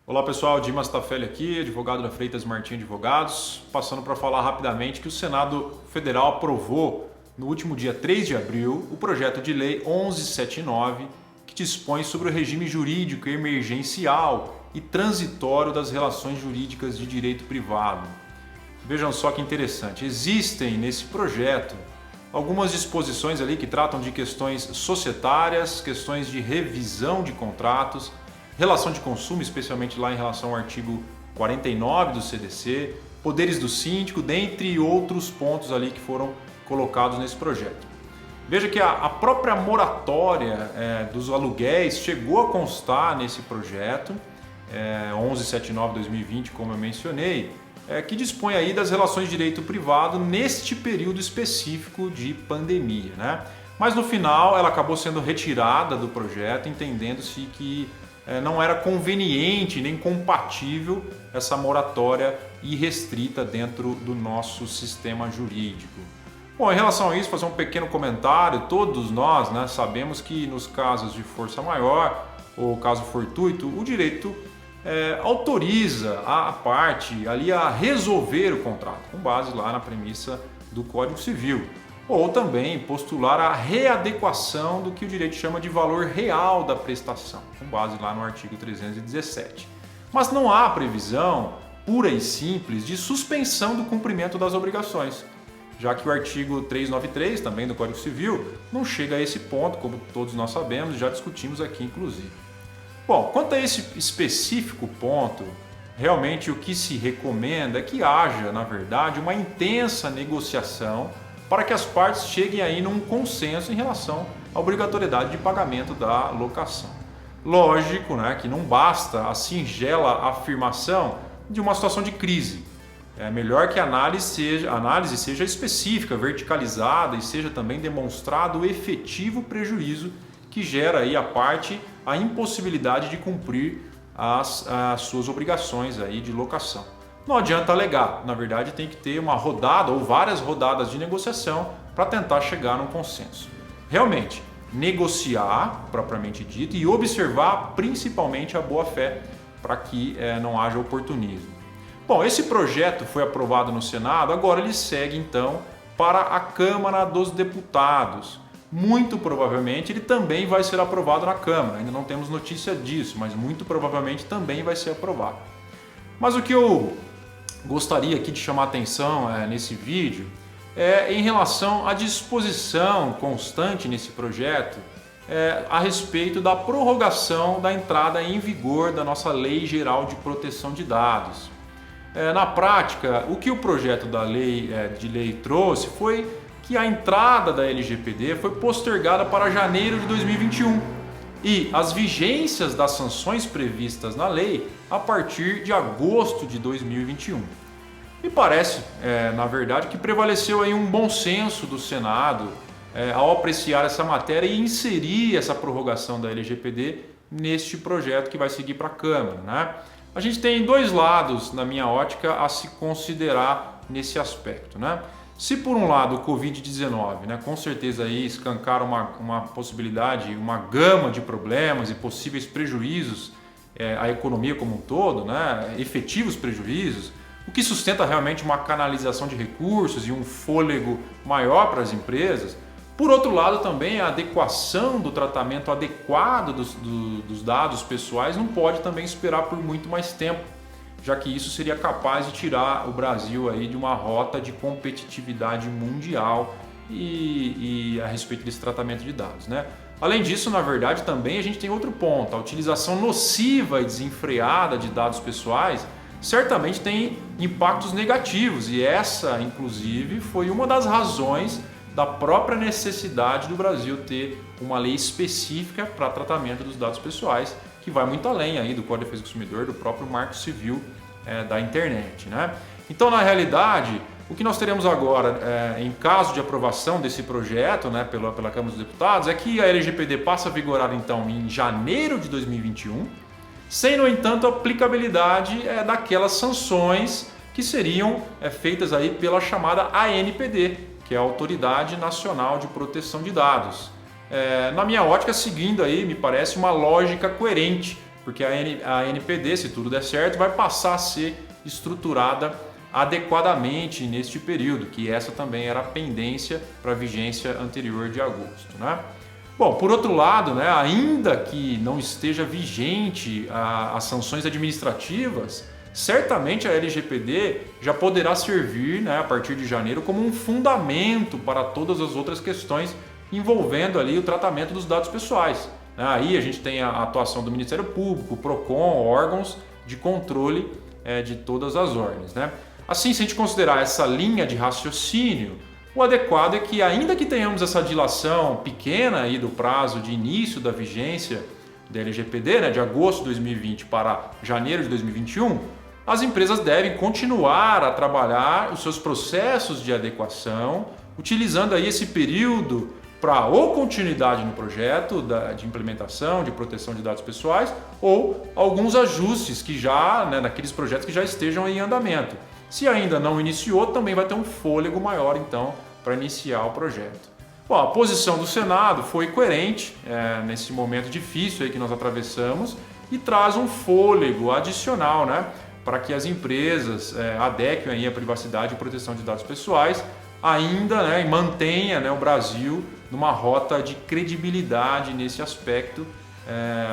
Olá pessoal, Dimas Tafelli aqui, advogado da Freitas Martins Advogados, passando para falar rapidamente que o Senado Federal aprovou no último dia 3 de abril o projeto de lei 1179, que dispõe sobre o regime jurídico emergencial e transitório das relações jurídicas de direito privado. Vejam só que interessante, existem nesse projeto algumas disposições ali que tratam de questões societárias, questões de revisão de contratos, relação de consumo, especialmente lá em relação ao artigo 49 do CDC, poderes do síndico, dentre outros pontos ali que foram colocados nesse projeto. Veja que a própria moratória dos aluguéis chegou a constar nesse projeto, 1179/2020, como eu mencionei, que dispõe aí das relações de direito privado neste período específico de pandemia, né? Mas no final ela acabou sendo retirada do projeto, entendendo-se que não era conveniente nem compatível essa moratória irrestrita dentro do nosso sistema jurídico. Bom, em relação a isso, fazer um pequeno comentário. Todos nós, sabemos que nos casos de força maior ou caso fortuito, o direito autoriza a parte ali a resolver o contrato, com base lá na premissa do Código Civil. Ou também postular a readequação do que o direito chama de valor real da prestação, com base lá no artigo 317. Mas não há previsão pura e simples de suspensão do cumprimento das obrigações, já que o artigo 393, também do Código Civil, não chega a esse ponto, como todos nós sabemos, já discutimos aqui inclusive. Bom, quanto a esse específico ponto, realmente o que se recomenda é que haja, na verdade, uma intensa negociação para que as partes cheguem aí num consenso em relação à obrigatoriedade de pagamento da locação. Lógico, que não basta a singela afirmação de uma situação de crise. É melhor que a análise seja específica, verticalizada e seja também demonstrado o efetivo prejuízo que gera aí a parte a impossibilidade de cumprir as suas obrigações aí de locação. Não adianta alegar, na verdade tem que ter uma rodada ou várias rodadas de negociação para tentar chegar num consenso. Realmente, negociar, propriamente dito, e observar principalmente a boa-fé para que não haja oportunismo. Bom, esse projeto foi aprovado no Senado, agora ele segue então para a Câmara dos Deputados. Muito provavelmente ele também vai ser aprovado na Câmara, ainda não temos notícia disso, mas muito provavelmente também vai ser aprovado. Mas o que eu gostaria aqui de chamar a atenção nesse vídeo é em relação à disposição constante nesse projeto a respeito da prorrogação da entrada em vigor da nossa Lei Geral de Proteção de Dados. Na prática, o que o projeto de lei trouxe foi que a entrada da LGPD foi postergada para janeiro de 2021 e as vigências das sanções previstas na lei a partir de agosto de 2021. Me parece, na verdade, que prevaleceu aí um bom senso do Senado ao apreciar essa matéria e inserir essa prorrogação da LGPD neste projeto que vai seguir para a Câmara, A gente tem dois lados, na minha ótica, a se considerar nesse aspecto, Se por um lado o Covid-19, com certeza aí escancara uma possibilidade, uma gama de problemas e possíveis prejuízos à economia como um todo, efetivos prejuízos, o que sustenta realmente uma canalização de recursos e um fôlego maior para as empresas. Por outro lado também a adequação do tratamento adequado dos dados pessoais não pode também esperar por muito mais tempo, já que isso seria capaz de tirar o Brasil aí de uma rota de competitividade mundial e a respeito desse tratamento de dados, Além disso, na verdade, também a gente tem outro ponto, a utilização nociva e desenfreada de dados pessoais certamente tem impactos negativos e essa, inclusive, foi uma das razões da própria necessidade do Brasil ter uma lei específica para tratamento dos dados pessoais, que vai muito além aí do Código de Defesa do Consumidor, do próprio Marco Civil da internet, Então, na realidade, o que nós teremos agora, em caso de aprovação desse projeto pela Câmara dos Deputados, é que a LGPD passa a vigorar então em janeiro de 2021, sem, no entanto, a aplicabilidade daquelas sanções que seriam feitas aí pela chamada ANPD, que é a Autoridade Nacional de Proteção de Dados. Na minha ótica, seguindo aí, me parece uma lógica coerente porque a NPD, se tudo der certo, vai passar a ser estruturada adequadamente neste período, que essa também era a pendência para a vigência anterior de agosto, né? Bom, por outro lado, né, ainda que não esteja vigente as sanções administrativas, certamente a LGPD já poderá servir, né, a partir de janeiro como um fundamento para todas as outras questões envolvendo ali o tratamento dos dados pessoais. Aí a gente tem a atuação do Ministério Público, PROCON, órgãos de controle de todas as ordens, né? Assim, se a gente considerar essa linha de raciocínio, o adequado é que, ainda que tenhamos essa dilação pequena aí do prazo de início da vigência da LGPD, né, de agosto de 2020 para janeiro de 2021, as empresas devem continuar a trabalhar os seus processos de adequação, utilizando aí esse período para ou continuidade no projeto de implementação, de proteção de dados pessoais, ou alguns ajustes que já, né, naqueles projetos que já estejam em andamento. Se ainda não iniciou, também vai ter um fôlego maior, então, para iniciar o projeto. Bom, a posição do Senado foi coerente nesse momento difícil aí que nós atravessamos e traz um fôlego adicional, né, para que as empresas adequem aí a privacidade e proteção de dados pessoais, ainda, né, e mantenha, né, o Brasil numa rota de credibilidade nesse aspecto,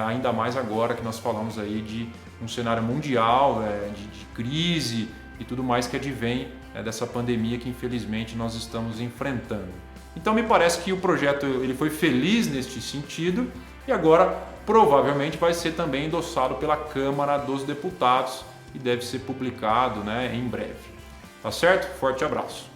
ainda mais agora que nós falamos aí de um cenário mundial, de crise e tudo mais que advém dessa pandemia que infelizmente nós estamos enfrentando. Então me parece que o projeto ele foi feliz neste sentido e agora provavelmente vai ser também endossado pela Câmara dos Deputados e deve ser publicado, né, em breve. Tá certo? Forte abraço.